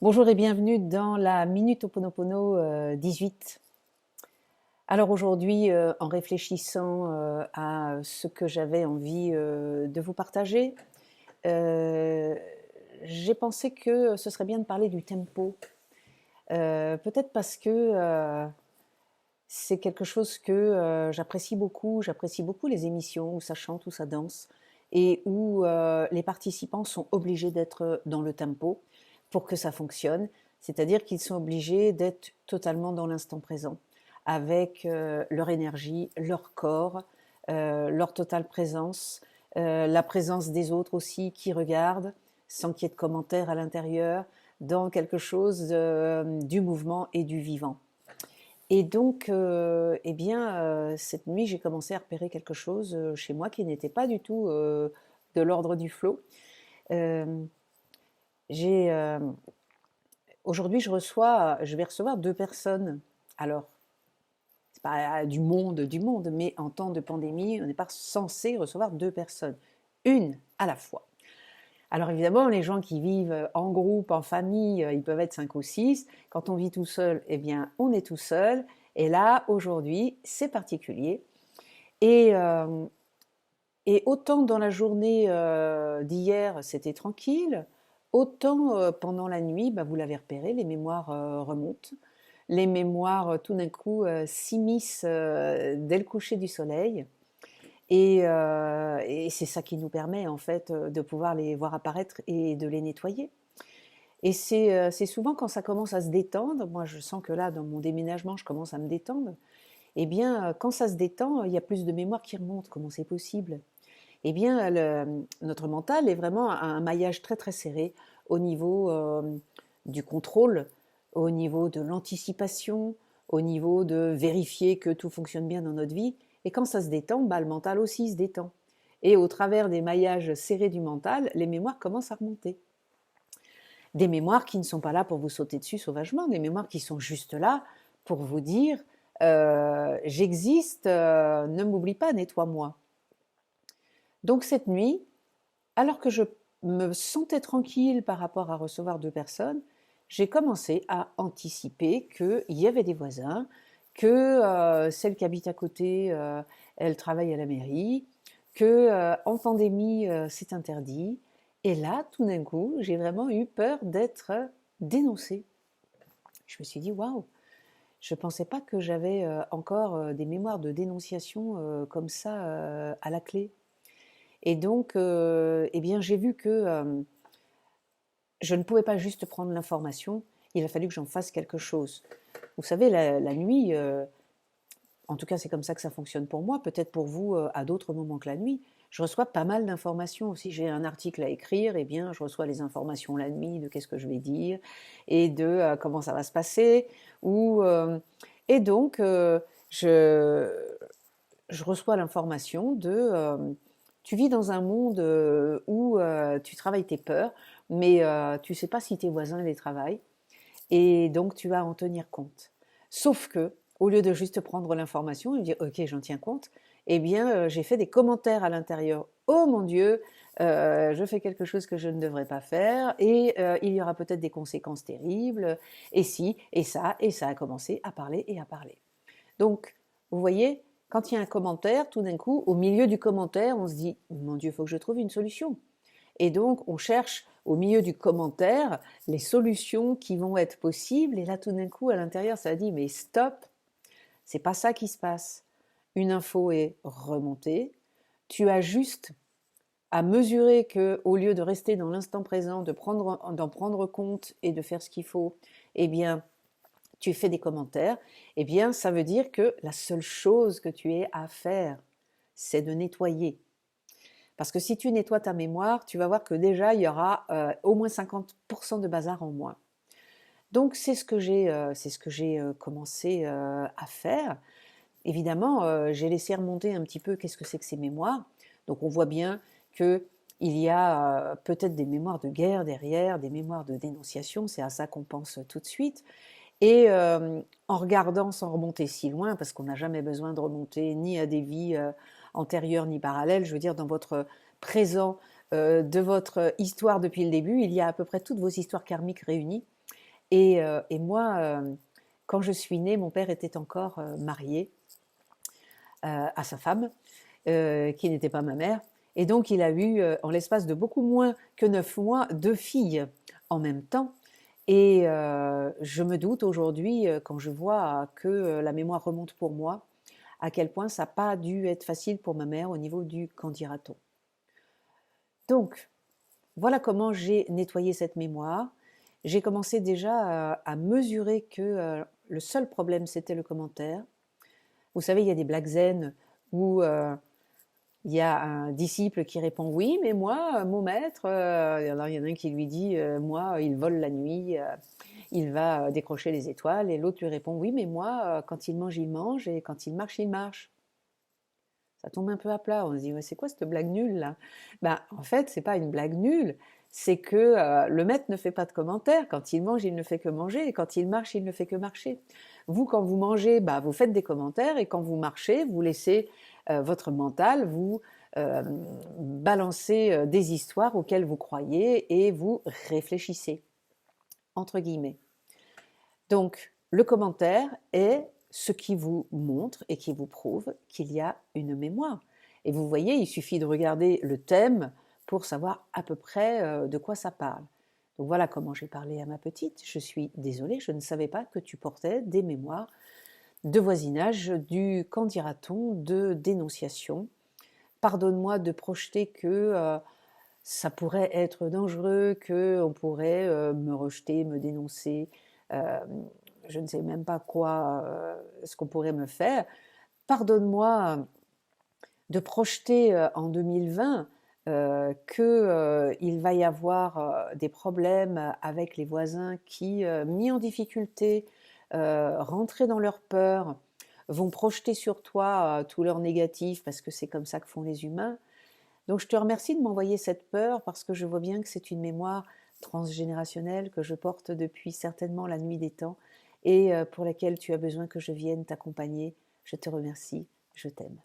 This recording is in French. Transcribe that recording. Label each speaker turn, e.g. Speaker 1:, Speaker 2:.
Speaker 1: Bonjour et bienvenue dans la Minute Ho'oponopono 18. Alors aujourd'hui, en réfléchissant à ce que j'avais envie de vous partager, euh, j'ai pensé que ce serait bien de parler du tempo. Peut-être parce que c'est quelque chose que j'apprécie beaucoup. J'apprécie beaucoup les émissions où ça chante, où ça danse et où les participants sont obligés d'être dans le tempo pour que ça fonctionne. C'est-à-dire qu'ils sont obligés d'être totalement dans l'instant présent, avec leur énergie, leur corps, leur totale présence, la présence des autres aussi qui regardent, sans qu'il y ait de commentaires à l'intérieur, dans quelque chose du mouvement et du vivant. Et donc, cette nuit, j'ai commencé à repérer quelque chose chez moi qui n'était pas du tout de l'ordre du flow. Euh, j'ai Aujourd'hui, je vais recevoir deux personnes. Alors, c'est pas du monde, mais en temps de pandémie, on n'est pas censé recevoir deux personnes, une à la fois. Alors évidemment, les gens qui vivent en groupe, en famille, ils peuvent être 5 ou 6. Quand on vit tout seul, eh bien, on est tout seul. Et là, aujourd'hui, c'est particulier. Et, euh, et autant dans la journée d'hier, c'était tranquille, autant pendant la nuit, bah, vous l'avez repéré, les mémoires remontent. Les mémoires, tout d'un coup, s'immiscent dès le coucher du soleil. Et c'est ça qui nous permet, en fait, de pouvoir les voir apparaître et de les nettoyer. Et c'est souvent quand ça commence à se détendre, moi je sens que là, dans mon déménagement, je commence à me détendre, eh bien, quand ça se détend, il y a plus de mémoire qui remonte. Comment c'est possible? Eh bien, notre mental est vraiment à un maillage très très serré au niveau du contrôle, au niveau de l'anticipation, au niveau de vérifier que tout fonctionne bien dans notre vie. Et quand ça se détend, bah, le mental aussi se détend. Et au travers des maillages serrés du mental, les mémoires commencent à remonter. Des mémoires qui ne sont pas là pour vous sauter dessus sauvagement, des mémoires qui sont juste là pour vous dire j'existe, ne m'oublie pas, nettoie-moi. Donc cette nuit, alors que je me sentais tranquille par rapport à recevoir deux personnes, j'ai commencé à anticiper qu'il y avait des voisins, que celle qui habite à côté, elle travaille à la mairie, que en pandémie, c'est interdit. Et là, tout d'un coup, j'ai vraiment eu peur d'être dénoncée. Je me suis dit, waouh, je ne pensais pas que j'avais encore des mémoires de dénonciation comme ça à la clé. Et donc, eh bien, j'ai vu que je ne pouvais pas juste prendre l'information, il a fallu que j'en fasse quelque chose. Vous savez, la nuit, en tout cas c'est comme ça que ça fonctionne pour moi, peut-être pour vous à d'autres moments que la nuit, je reçois pas mal d'informations. Si j'ai un article à écrire, eh bien je reçois les informations la nuit de qu'est-ce que je vais dire et de comment ça va se passer. Ou, et donc, je, je reçois l'information de tu vis dans un monde où tu travailles tes peurs, mais tu ne sais pas si tes voisins les travaillent, et donc tu vas en tenir compte. Sauf que, au lieu de juste prendre l'information et dire ok, j'en tiens compte, eh bien j'ai fait des commentaires à l'intérieur. Oh mon Dieu, je fais quelque chose que je ne devrais pas faire, et il y aura peut-être des conséquences terribles, et si, et ça a commencé à parler et à parler. Donc, vous voyez, quand il y a un commentaire, tout d'un coup, au milieu du commentaire, on se dit, mon Dieu, il faut que je trouve une solution. Et donc, on cherche au milieu du commentaire les solutions qui vont être possibles. Et là, tout d'un coup, à l'intérieur, ça dit, mais stop, c'est pas ça qui se passe. Une info est remontée. Tu as juste à mesurer que, au lieu de rester dans l'instant présent, d'en prendre compte et de faire ce qu'il faut, eh bien, tu fais des commentaires, eh bien, ça veut dire que la seule chose que tu aies à faire, c'est de nettoyer. Parce que si tu nettoies ta mémoire, tu vas voir que déjà, il y aura au moins 50% de bazar en moins. Donc, c'est ce que j'ai commencé à faire. Évidemment, j'ai laissé remonter un petit peu qu'est-ce que c'est que ces mémoires. Donc, on voit bien qu'il y a peut-être des mémoires de guerre derrière, des mémoires de dénonciation, c'est à ça qu'on pense tout de suite. Et en regardant sans remonter si loin, parce qu'on n'a jamais besoin de remonter ni à des vies antérieures ni parallèles, je veux dire, dans votre présent, de votre histoire depuis le début, il y a à peu près toutes vos histoires karmiques réunies. Et moi, quand je suis née, mon père était encore marié à sa femme, qui n'était pas ma mère. Et donc, il a eu, en l'espace de beaucoup moins que 9 mois, 2 filles en même temps. Et je me doute aujourd'hui, quand je vois que la mémoire remonte pour moi, à quel point ça n'a pas dû être facile pour ma mère au niveau du qu'en dira-t-on. Donc, voilà comment j'ai nettoyé cette mémoire. J'ai commencé déjà à mesurer que le seul problème, c'était le commentaire. Vous savez, il y a des blagues zen où il y a un disciple qui répond oui, mais moi, mon maître, alors il y en a un qui lui dit moi, il vole la nuit, il va décrocher les étoiles, et l'autre lui répond oui, mais moi, quand il mange, et quand il marche, il marche. Ça tombe un peu à plat. On se dit ouais, c'est quoi cette blague nulle là? Ben, en fait, c'est pas une blague nulle, c'est que le maître ne fait pas de commentaires. Quand il mange, il ne fait que manger, et quand il marche, il ne fait que marcher. Vous, quand vous mangez, bah, vous faites des commentaires, et quand vous marchez, vous laissez votre mental vous balancer des histoires auxquelles vous croyez et vous réfléchissez, entre guillemets. Donc, le commentaire est ce qui vous montre et qui vous prouve qu'il y a une mémoire. Et vous voyez, il suffit de regarder le thème pour savoir à peu près de quoi ça parle. Donc voilà comment j'ai parlé à ma petite. Je suis désolée, je ne savais pas que tu portais des mémoires de voisinage, du qu'en dira-t-on, de dénonciation. Pardonne-moi de projeter que ça pourrait être dangereux, qu'on pourrait me rejeter, me dénoncer. Euh, je ne sais même pas quoi, ce qu'on pourrait me faire. Pardonne-moi de projeter en 2020 qu'il va y avoir des problèmes avec les voisins qui, mis en difficulté, rentrés dans leur peur, vont projeter sur toi tout leur négatif parce que c'est comme ça que font les humains. Donc je te remercie de m'envoyer cette peur parce que je vois bien que c'est une mémoire transgénérationnelle que je porte depuis certainement la nuit des temps et pour laquelle tu as besoin que je vienne t'accompagner. Je te remercie, je t'aime.